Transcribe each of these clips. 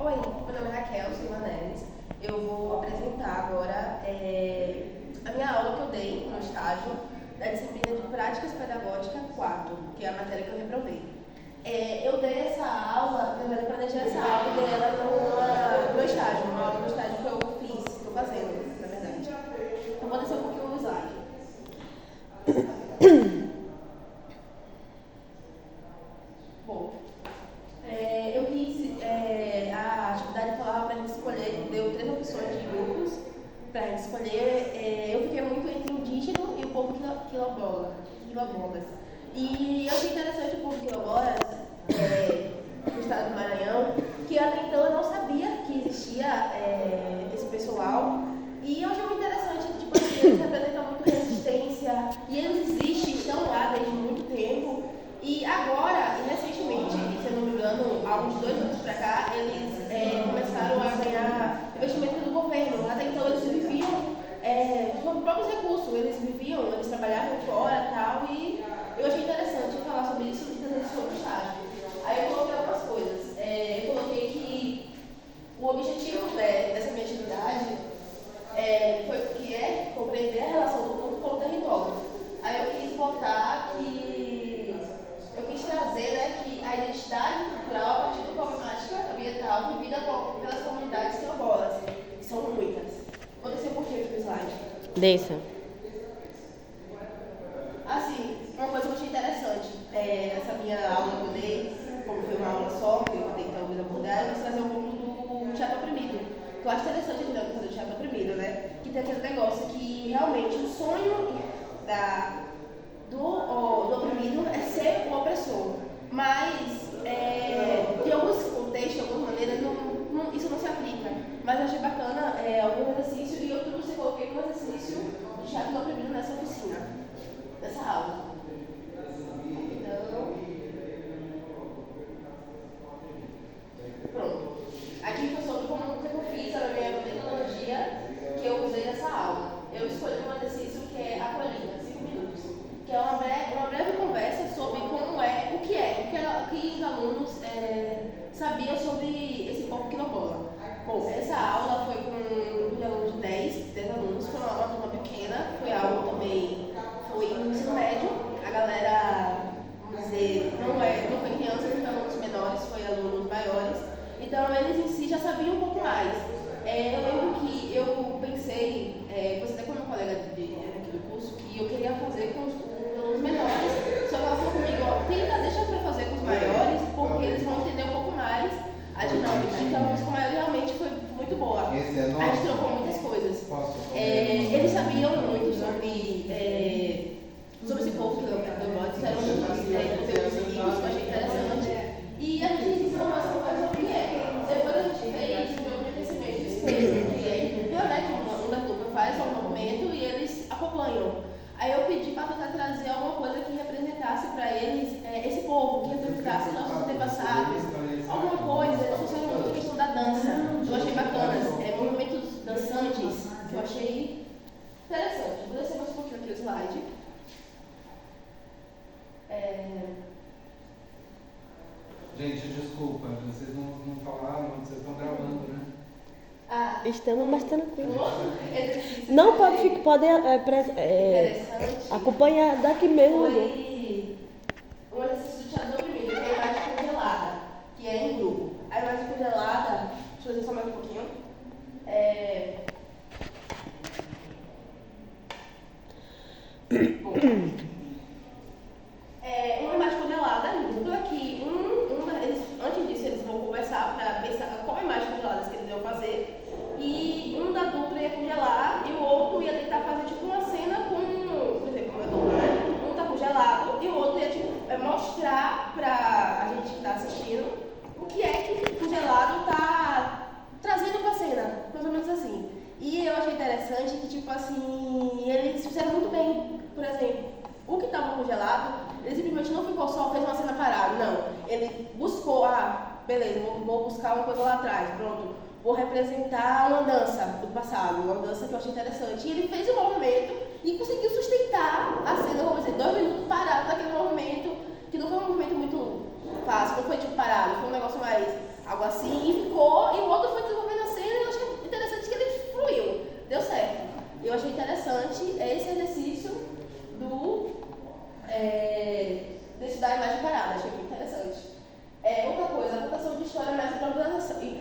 Oi, meu nome é Raquel Silva Neves. Eu vou apresentar agora a minha aula que eu dei no estágio da disciplina de Práticas Pedagógicas 4, que é a matéria que eu reprovei. Eu dei essa aula, na verdade, planejei essa aula e dei ela no meu estágio, uma aula no estágio que eu fiz, estou fazendo, na verdade. Eu vou descer um pouquinho o slide. Bom, eu quis, a atividade falava para a gente escolher, deu 3 opções de grupos para a gente escolher. Eu fiquei muito entre o indígena e o povo quilombolas. E eu achei interessante o povo quilombolas do estado do Maranhão, que até então eu não sabia que existia esse pessoal. E eu achei muito interessante que tipo, assim, eles representam muito resistência e eles existem, estão lá desde muito tempo. E agora, recentemente, se eu não me engano, há uns 2 anos para cá, eles começaram a ganhar investimento do governo. Até então eles viviam com próprios recursos, eles trabalhavam fora e tal, e eu achei interessante falar sobre isso e trazer isso sobre o estágio. Aí eu coloquei algumas coisas. Eu coloquei que o objetivo dessa minha atividade foi compreender a relação do povo com o território. Aí eu quis botar que eu quis trazer que a identidade cultural a partir da problemática ambiental vivida pelas comunidades quilombolas, que são muitas. Vou descer um pouquinho aqui no slide. Desça. Assim, uma coisa que eu achei interessante, essa minha aula que eu dei, como foi uma aula só, que eu dei talvez abordar, eu quis trazer um pouco do teatro oprimido. Que eu acho interessante a gente fazer o teatro oprimido, né? Que tem aquele negócio que realmente o sonho do oprimido é ser o opressor. Mas, em alguns contextos, de algumas maneiras, isso não se aplica. Mas eu achei bacana algum exercício e eu coloquei um exercício de teatro oprimido nessa oficina, nessa aula. Então, pronto. Aqui foi sobre como que eu fiz a minha metodologia que eu usei nessa aula. Eu escolhi um exercício que é a colina, 5 minutos, que é uma breve conversa sobre o que os alunos sabiam sobre esse povo quilombola. Bom, essa aula foi com um grupo de alunos de 10 alunos, foi uma turma pequena, foi aula também, foi no ensino médio, a galera, vamos dizer, não foi criança, foi alunos menores, foi alunos maiores, então eles em si já sabiam um pouco mais. Eu lembro que eu pensei, você até com meu colega aqui do curso, que eu queria fazer com os alunos menores, só que ela falou comigo, deixa para fazer com os maiores, porque eles vão entender um pouco mais a dinâmica. Então, os com maiores realmente foi muito boa. A gente trocou muitas coisas. Eles sabiam muito sobre esse povo que eu disseram muitos conteúdos que eu achei interessante. E a gente ensinou mais sobre o que é. Depois a gente fez um jogo de aquecimento de espelho, que um da turma faz um movimento e eles acompanham. Aí eu pedi para tentar trazer alguma coisa que representasse para eles esse povo, que representasse nossos antepassados, alguma coisa. Eles fizeram muito a questão da dança, eu achei bacanas, movimentos dançantes, que eu achei interessante. Vou descer mais um pouquinho aqui o slide. Gente, desculpa, vocês não falaram, vocês estão gravando, né? Estamos mais tranquilos. Não, pode acompanhar daqui mesmo. Foi um exercício do teatro oprimido, que é a imagem congelada, que é em grupo. A imagem congelada, deixa eu fazer só mais um pouquinho. Uma imagem congelada em dupla que antes disso eles vão conversar para pensar qual imagem congelada que eles iam fazer. E um da dupla ia congelar e o outro ia tentar fazer tipo uma cena com, por exemplo, uma dupla, um tá congelado e o outro ia mostrar pra a gente que tá assistindo o que é que o congelado tá trazendo pra cena, mais ou menos assim. E eu achei interessante que, tipo assim, eles fizeram muito bem. Por exemplo, o que estava congelado, ele simplesmente não ficou só, fez uma cena parada, não. Ele buscou, beleza, vou buscar uma coisa lá atrás, pronto. Vou representar uma dança do passado, uma dança que eu achei interessante. E ele fez um movimento e conseguiu sustentar a cena, vamos dizer, 2 minutos parado naquele movimento, que não foi um movimento muito fácil, não foi tipo parado, foi um negócio mais algo assim, e ficou, e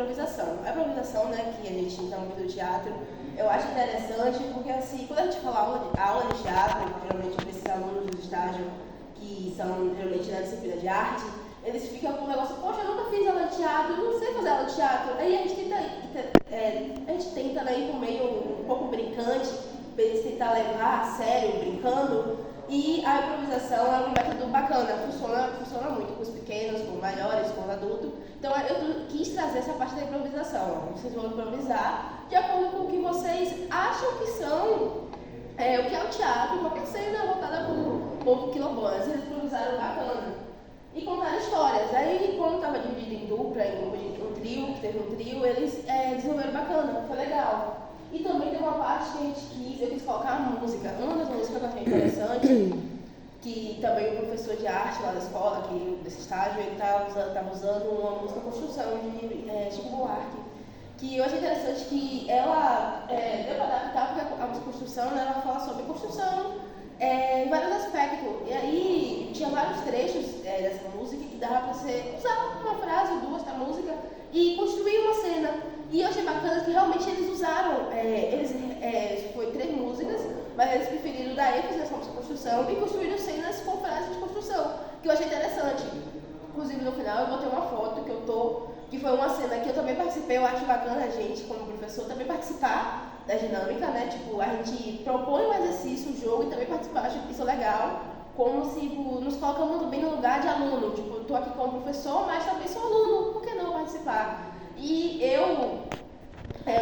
improvisação. A improvisação, né, que a gente está muito no teatro, eu acho interessante porque, assim, quando a gente fala aula de teatro, geralmente para esses alunos do estágio, que são geralmente na disciplina de arte, eles ficam com o negócio, poxa, eu nunca fiz aula de teatro, eu não sei fazer aula de teatro. Aí a gente tenta né, ir por meio um pouco brincante, para eles tentar levar a sério, brincando. E a improvisação é um método bacana, funciona muito com os pequenos, com os maiores, com os adultos. Então eu quis trazer essa parte da improvisação. Vocês vão improvisar de acordo com o que vocês acham que são, o que é o teatro, qualquer cena voltada para o povo quilombola. Eles improvisaram bacana. E contaram histórias. Aí, quando estava dividido em dupla, em um trio, que teve um trio, eles desenvolveram bacana, foi legal. E também tem uma parte que eu quis colocar a música. Uma das músicas que eu achei interessante, que também o professor de arte lá da escola, desse estágio, ele estava usando uma música Construção de Chico Buarque. Que eu achei interessante que ela deu para adaptar, porque a música Construção, né, ela fala sobre construção em vários aspectos. E aí tinha vários trechos dessa música que dava para você usar uma frase ou duas da música e construir uma cena. E eu achei bacana que realmente eles usaram, foi 3 músicas, mas eles preferiram dar ênfase nessa música construção e construíram cenas com frases de construção, que eu achei interessante. Inclusive no final eu botei uma foto que foi uma cena que eu também participei, eu acho bacana a gente, como professor, também participar da dinâmica, né? Tipo, a gente propõe um exercício, um jogo e também participar, acho que isso é legal, como se nos colocamos bem no lugar de aluno. Tipo, eu tô aqui como professor, mas também sou aluno, por que não participar? E eu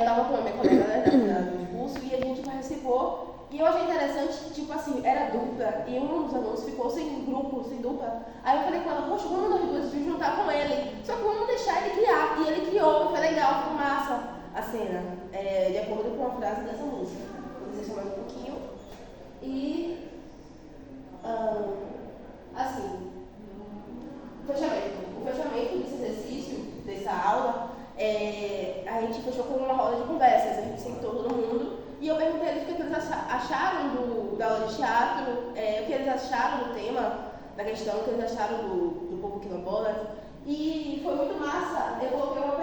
tava com a minha colega do curso e a gente participou. E eu achei interessante, tipo assim, era dupla e um dos alunos ficou sem grupo, sem dupla. Aí eu falei com ela, poxa, vamos nós duas juntar com ele. Só que vamos deixar ele criar. E ele criou, foi legal, foi massa a cena, de acordo com a frase dessa música. Vou dizer só mais um pouquinho. E, assim, o fechamento desse exercício, dessa aula, a gente fechou com uma roda de conversas, a gente sentou todo mundo e eu perguntei a eles o que eles acharam da aula de teatro, o que eles acharam do tema, da questão, o que eles acharam do povo quilombola. E foi muito massa, eu coloquei uma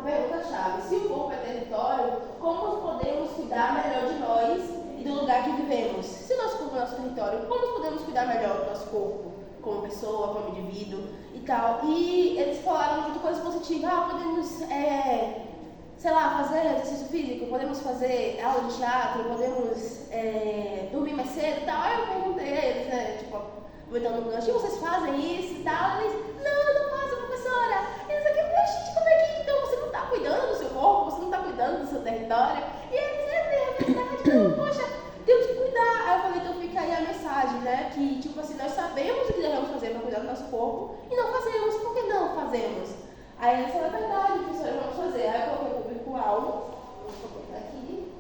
pergunta-chave: se o corpo é território, como podemos cuidar melhor de nós e do lugar que vivemos? Se o nosso corpo é nosso território, como podemos cuidar melhor do nosso corpo? Como pessoa, como indivíduo e tal. E eles falaram de coisas positivas. Podemos, sei lá, fazer exercício físico, podemos fazer aula de teatro, podemos dormir mais cedo e tal. Aí eu perguntei a eles, né, tipo, aproveitando o gancho, vocês fazem isso e tal? Eles, não, eu não faço, professora. Eles aqui, gente, como é que então você não está cuidando do seu corpo, você não está cuidando do seu território? E eles, é verdade, não, poxa, temos que cuidar. Aí eu falei, então fica aí a mensagem, né? Que, tipo assim, nós sabemos o que devemos fazer para cuidar do nosso corpo e não fazemos. Por que não fazemos? Aí eles falaram, é verdade, professora, vamos fazer. Aí eu coloquei o público-alvo, vou botar aqui,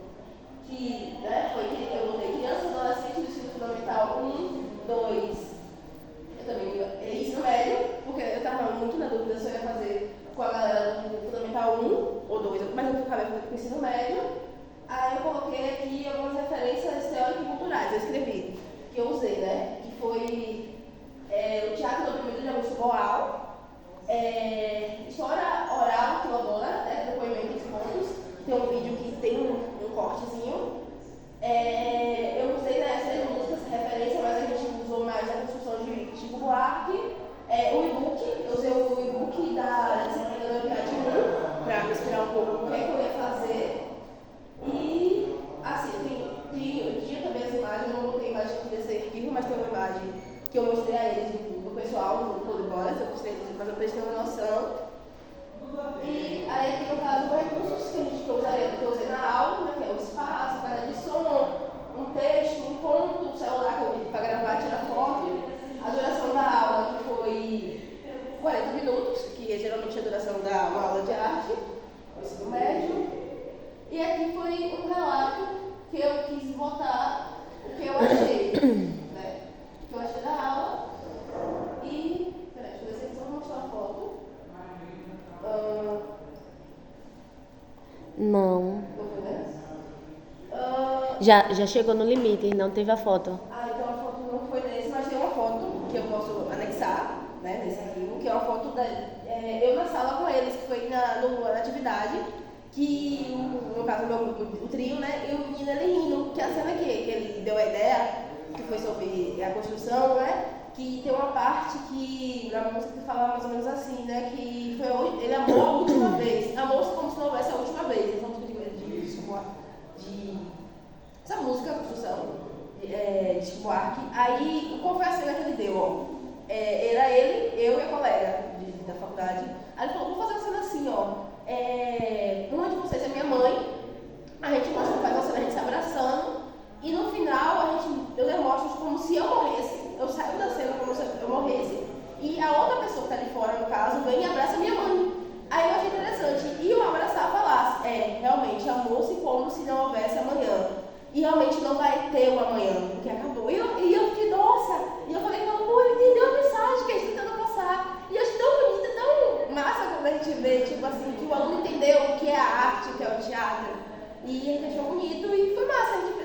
que né, foi que eu botei crianças e adolescentes do ensino fundamental 1, 2, eu também ensino médio, porque eu estava muito na dúvida se eu ia fazer com a galera do fundamental 1 ou 2, mas eu acabei fazendo com o ensino médio. Aí eu coloquei aqui algumas referências teóricas e culturais, eu escrevi, que eu usei, né? Que foi o Teatro do Oprimido de Augusto Boal, História Oral Quilombola, depoimento dos pontos, tem um vídeo que tem um cortezinho. Eu usei as 3 músicas referência, mas a gente usou mais a construção de Chico Buarque, o e-book, eu usei o e-book da disciplina da Unidade 1 para me inspirar um pouco o que eu ia fazer. E, assim, tinha também as imagens, eu não botei imagem aqui desse arquivo, mas tem uma imagem que eu mostrei a eles do pessoal, do Polibolas, eu mostrei eles, mas eu prestei uma noção. E aí tem o caso dos recursos que eu usei na aula, né, que é o espaço, canal de som, um texto, um ponto, o celular que eu pedi para gravar, tirar foto, a duração da aula que foi 40 minutos, que é geralmente a duração da uma aula de arte, no ensino médio. E aqui foi um relato que eu quis botar o que eu achei, né? O que eu achei da aula. E, peraí, deixa eu ver se eles vão mostrar a foto. Não. Não foi nessa? Já chegou no limite, não teve a foto. Então a foto não foi nesse, mas tem uma foto que eu posso anexar, né, nesse arquivo, que é uma foto eu na sala com eles, que foi na atividade, que no caso o trio, né, e o menino ele rindo, que a cena que ele deu a ideia, que foi sobre a construção, né, que tem uma parte que na música que fala mais ou menos assim, né, que foi ele amou a última vez, amou-se como se não houvesse a última vez, essa música de essa música, construção, de Chico Buarque. Aí, qual foi a cena que ele deu, ó? Era ele, eu e a colega da faculdade. Aí ele falou, vou fazer uma cena assim, ó. Uma de vocês é minha mãe, a gente mostra, faz uma cena, a gente se abraçando, e no final eu demonstro como se eu morresse, eu saio da cena como se eu morresse, e a outra pessoa que está ali fora, no caso, vem e abraça minha mãe. Aí eu achei interessante, e o abraçar falasse, realmente, amou-se como se não houvesse amanhã. E realmente não vai ter o amanhã, porque acabou. E eu fiquei, nossa! E eu falei, pô, ele entendeu a mensagem que a gente tentando passar. E eu acho tão bonito, tão massa quando a gente vê, tipo assim, que o aluno entendeu o que é a arte, o que é o teatro. E a gente achou bonito e foi massa. A gente